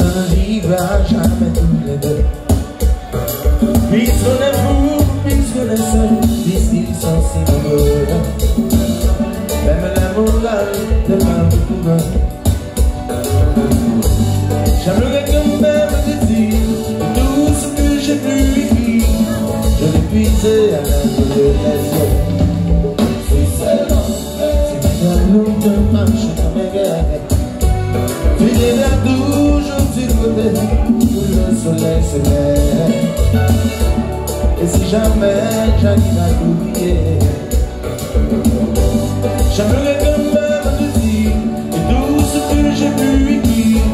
se vivra jamais tous les deux. Puisqu'on est fou, puisqu'on est seul, puisqu'ils sont si nombreux. Même l'amour là, de ma beaucoup. J'aimerais quand même te dire tout ce que j'ai pu écrire. Je l'ai puisé à l'intérieur de tes yeux. Si seulement, si tu as longtemps marché dans mes guerres, tu viendras toujours du côté où le soleil se lève. Et si jamais j'arrive à t'oublier, j'aimerais quand même te dire tout ce que j'ai pu écrire.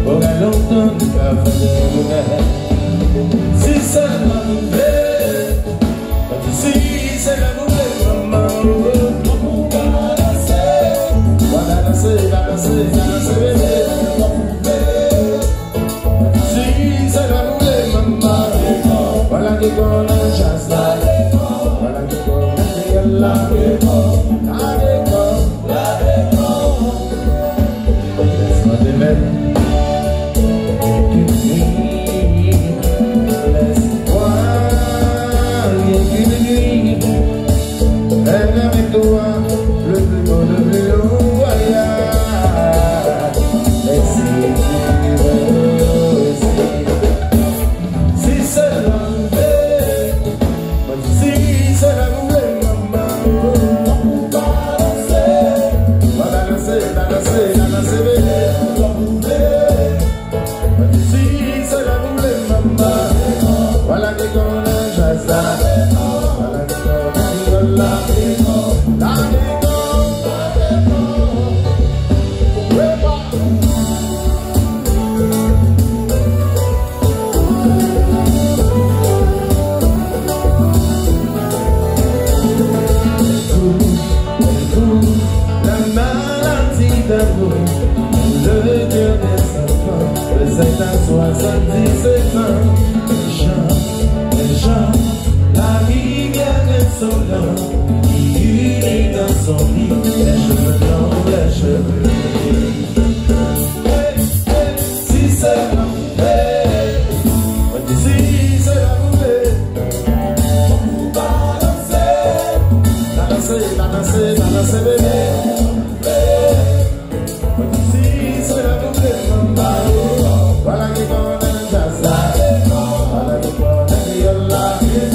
Aura longtemps de pas faire. Si seulement nous voulons, si c'est la nouvelle maman, on va danser, voilà danser, la danser, la danser. Si c'est la nouvelle maman, voilà qui qu'on a chassé, voilà qui qu'on a la laisse-moi t'aimer. Le cœur des enfants, de 7 à 77 ans, les gens, la rivière insolente, qui unit dans son lit, les cheveux blancs, les cheveux gris. Si c'est la poupée, si c'est la poupée, on va danser, la danser, la danser, bébé. Voilà qui qu'on a chassé, voilà qui qu'on a crié la vie,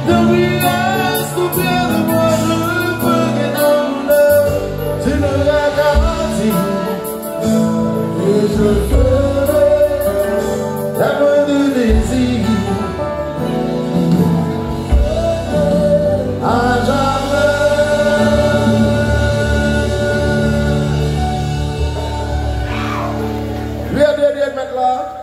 Depuis un soupir de moi, je veux que ton bonheur, tu me l'as garanti. Et je ferai la moindre désir. À jamais. Bien, bien, bien, maintenant.